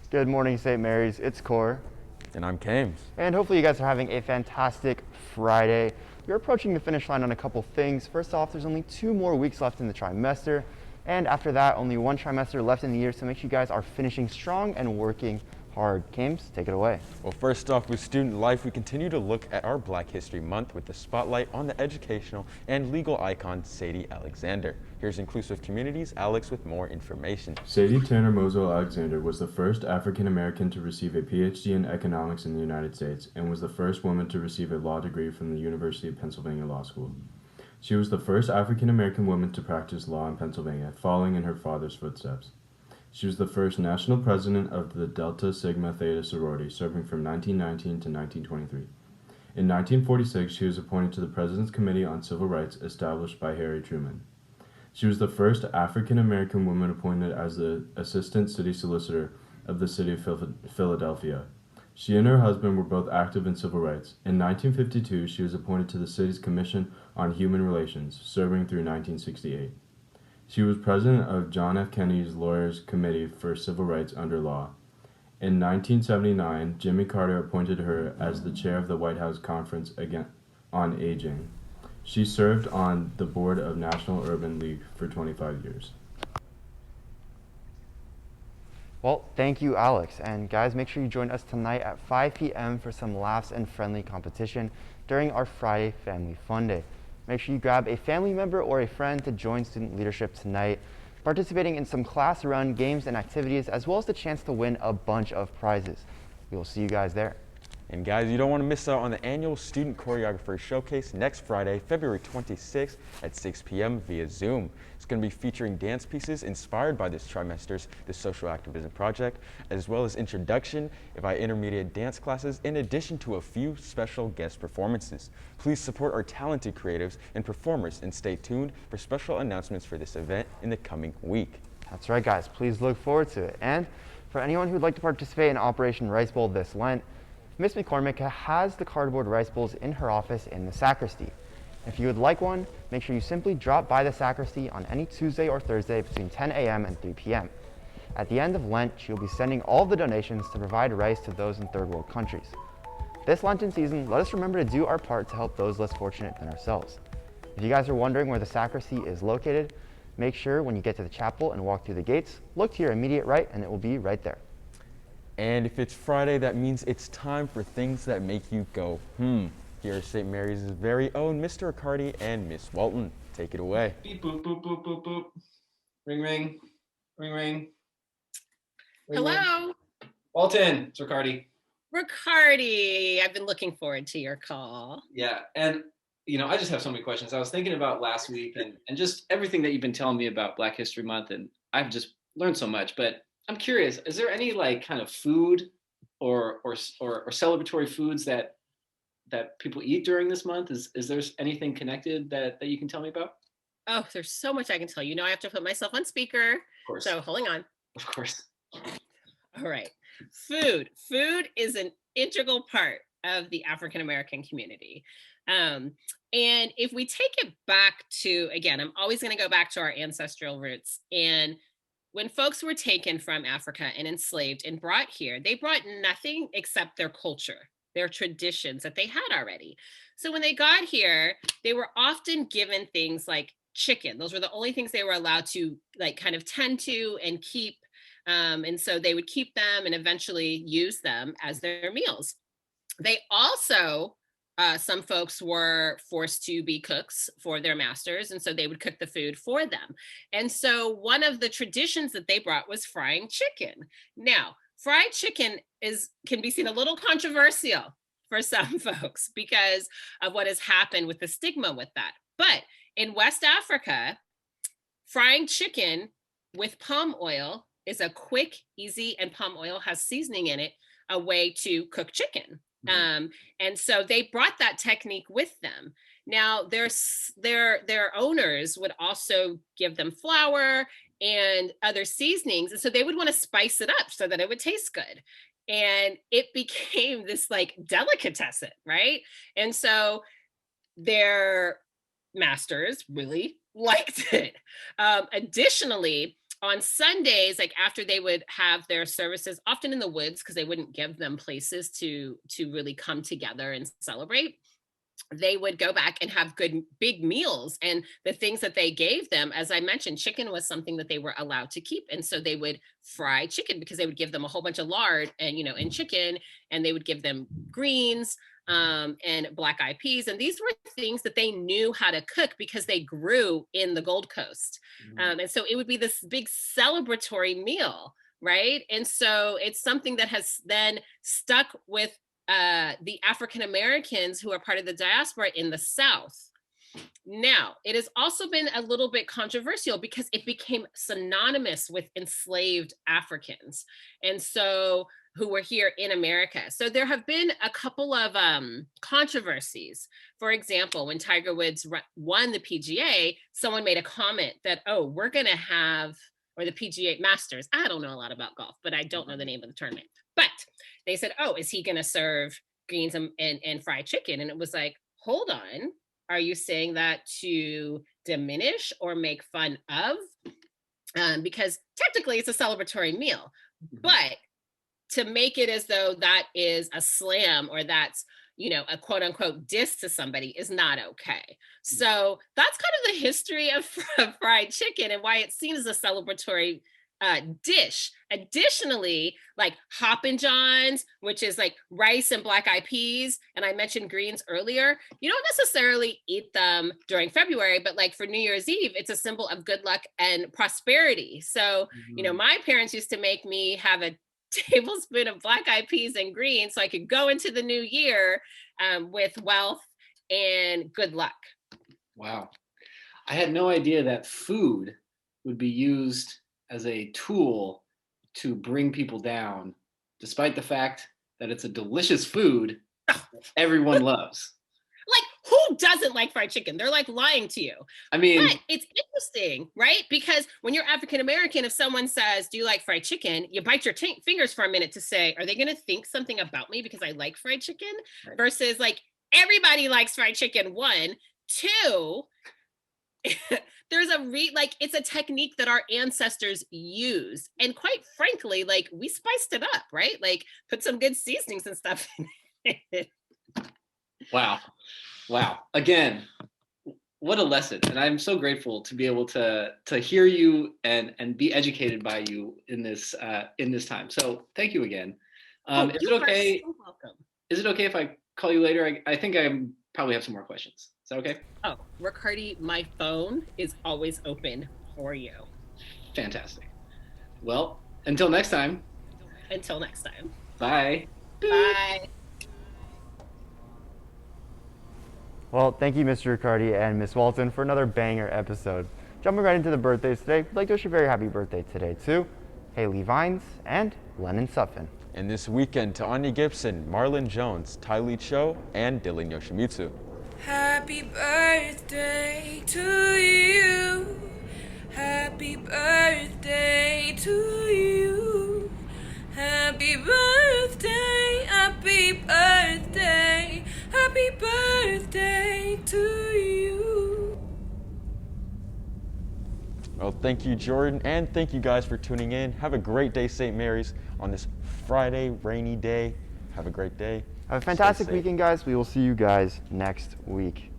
Good morning, St. Mary's. It's Core. And I'm Kames. And hopefully you guys are having a fantastic Friday. We're approaching the finish line on a couple things. First off, there's only 2 more weeks left in the trimester. And after that, only one trimester left in the year, so make sure you guys are finishing strong and working hard. Kames, take it away. Well, first off, with student life, we continue to look at our Black History Month with the spotlight on the educational and legal icon, Sadie Alexander. Here's Inclusive Communities' Alex with more information. Sadie Tanner Alexander was the first African American to receive a PhD in economics in the United States and was the first woman to receive a law degree from the University of Pennsylvania Law School. She was the first African American woman to practice law in Pennsylvania, following in her father's footsteps. She was the first national president of the Delta Sigma Theta sorority, serving from 1919 to 1923. In 1946, she was appointed to the President's Committee on Civil Rights, established by Harry Truman. She was the first African American woman appointed as the Assistant City Solicitor of the City of Philadelphia. She and her husband were both active in civil rights. In 1952, she was appointed to the city's Commission on Human Relations, serving through 1968. She was president of John F. Kennedy's Lawyers Committee for Civil Rights under Law. In 1979, Jimmy Carter appointed her as the chair of the White House Conference on Aging. She served on the board of National Urban League for 25 years. Well, thank you, Alex. And guys, make sure you join us tonight at 5 p.m. for some laughs and friendly competition during our Friday Family Fun Day. Make sure you grab a family member or a friend to join student leadership tonight, participating in some class-run games and activities, as well as the chance to win a bunch of prizes. We will see you guys there. And guys, you don't want to miss out on the annual Student Choreographer Showcase next Friday, February 26th at 6 p.m. via Zoom. It's going to be featuring dance pieces inspired by this trimester's The Social Activism Project, as well as introduction by intermediate dance classes, in addition to a few special guest performances. Please support our talented creatives and performers and stay tuned for special announcements for this event in the coming week. That's right, guys. Please look forward to it. And for anyone who'd like to participate in Operation Rice Bowl this Lent, Ms. McCormick has the cardboard rice bowls in her office in the sacristy. If you would like one, make sure you simply drop by the sacristy on any Tuesday or Thursday between 10 a.m. and 3 p.m. At the end of Lent, she will be sending all of the donations to provide rice to those in third world countries. This Lenten season, let us remember to do our part to help those less fortunate than ourselves. If you guys are wondering where the sacristy is located, make sure when you get to the chapel and walk through the gates, look to your immediate right and it will be right there. And if it's Friday, that means it's time for things that make you go, Here is St. Mary's very own Mr. Riccardi and Ms. Walton. Take it away. Beep, boop, boop, boop, boop, boop. Ring, ring, ring, ring. Ring, ring. Hello, Walton, it's Riccardi. Riccardi. I've been looking forward to your call. Yeah, and I just have so many questions. I was thinking about last week and just everything that you've been telling me about Black History Month, and I've just learned so much. But I'm curious, is there any kind of food or celebratory foods that people eat during this month? Is there anything connected that you can tell me about? Oh, there's so much I can tell you. I have to put myself on speaker. Of course. So holding on. Of course. All right. Food. Food is an integral part of the African American community. And if we take it back to, again, I'm always going to go back to our ancestral roots. And when folks were taken from Africa and enslaved and brought here, they brought nothing except their culture, their traditions that they had already. So when they got here, they were often given things like chicken. Those were the only things they were allowed to kind of tend to and keep. And so they would keep them and eventually use them as their meals. They also, some folks were forced to be cooks for their masters, and so they would cook the food for them. And so one of the traditions that they brought was frying chicken. Now, fried chicken can be seen a little controversial for some folks because of what has happened with the stigma with that. But in West Africa, frying chicken with palm oil is a quick, easy, and palm oil has seasoning in it, a way to cook chicken. And so they brought that technique with them. Now, their owners would also give them flour and other seasonings. And so they would want to spice it up so that it would taste good. And it became this delicatessen, right? And so their masters really liked it. Additionally, on Sundays, like after they would have their services, often in the woods, because they wouldn't give them places to really come together and celebrate, they would go back and have good big meals. And the things that they gave them, as I mentioned, chicken was something that they were allowed to keep. And so they would fry chicken, because they would give them a whole bunch of lard and chicken, and they would give them greens and black eyed peas. And these were things that they knew how to cook because they grew in the Gold Coast. And so it would be this big celebratory meal, right? And so it's something that has then stuck with the African Americans who are part of the diaspora in the South. Now, it has also been a little bit controversial because it became synonymous with enslaved Africans, and so who were here in America. So there have been a couple of controversies. For example, when Tiger Woods won the PGA, someone made a comment that, oh, we're going to have, or the PGA Masters. I don't know a lot about golf, but I don't know the name of the tournament. But they said, oh, is he going to serve greens and fried chicken? And it was like, hold on. Are you saying that to diminish or make fun of? Because technically it's a celebratory meal, but to make it as though that is a slam or that's, a quote unquote diss to somebody is not okay. So that's kind of the history of fried chicken and why it's seen as a celebratory dish. Additionally, like Hoppin' Johns, which is like rice and black eyed peas, and I mentioned greens earlier, you don't necessarily eat them during February, but like for New Year's Eve, it's a symbol of good luck and prosperity. So, my parents used to make me have a tablespoon of black eyed peas and greens so I could go into the new year with wealth and good luck. Wow. I had no idea that food would be used as a tool to bring people down, despite the fact that it's a delicious food everyone loves. Like, who doesn't like fried chicken? They're like lying to you. I mean, but it's interesting, right? Because when you're African American, if someone says, do you like fried chicken? You bite your fingers for a minute to say, are they going to think something about me because I like fried chicken? Right. Versus like, everybody likes fried chicken, one. Two, there's it's a technique that our ancestors use. And quite frankly, like we spiced it up, right? Like put some good seasonings and stuff in it. Wow. Again, what a lesson. And I'm so grateful to be able to hear you and be educated by you in this time. So thank you again. Is it okay? So welcome. Is it okay if I call you later? I think I probably have some more questions. Is that okay? Oh, Riccardi, my phone is always open for you. Fantastic. Well, until next time. Bye. Bye. Well, thank you, Mr. Riccardi and Ms. Walton, for another banger episode. Jumping right into the birthdays today, we'd like to wish a very happy birthday today to Haley Vines and Lennon Suffin. And this weekend to Anya Gibson, Marlon Jones, Tylee Cho, and Dylan Yoshimitsu. Happy birthday to you. Happy birthday to you. Happy birthday, happy birthday, happy birthday to you. Well, thank you, Jordan, and thank you guys for tuning in. Have a great day, St. Mary's, on this Friday, rainy day. Have a great day. Have a fantastic weekend, guys. We will see you guys next week.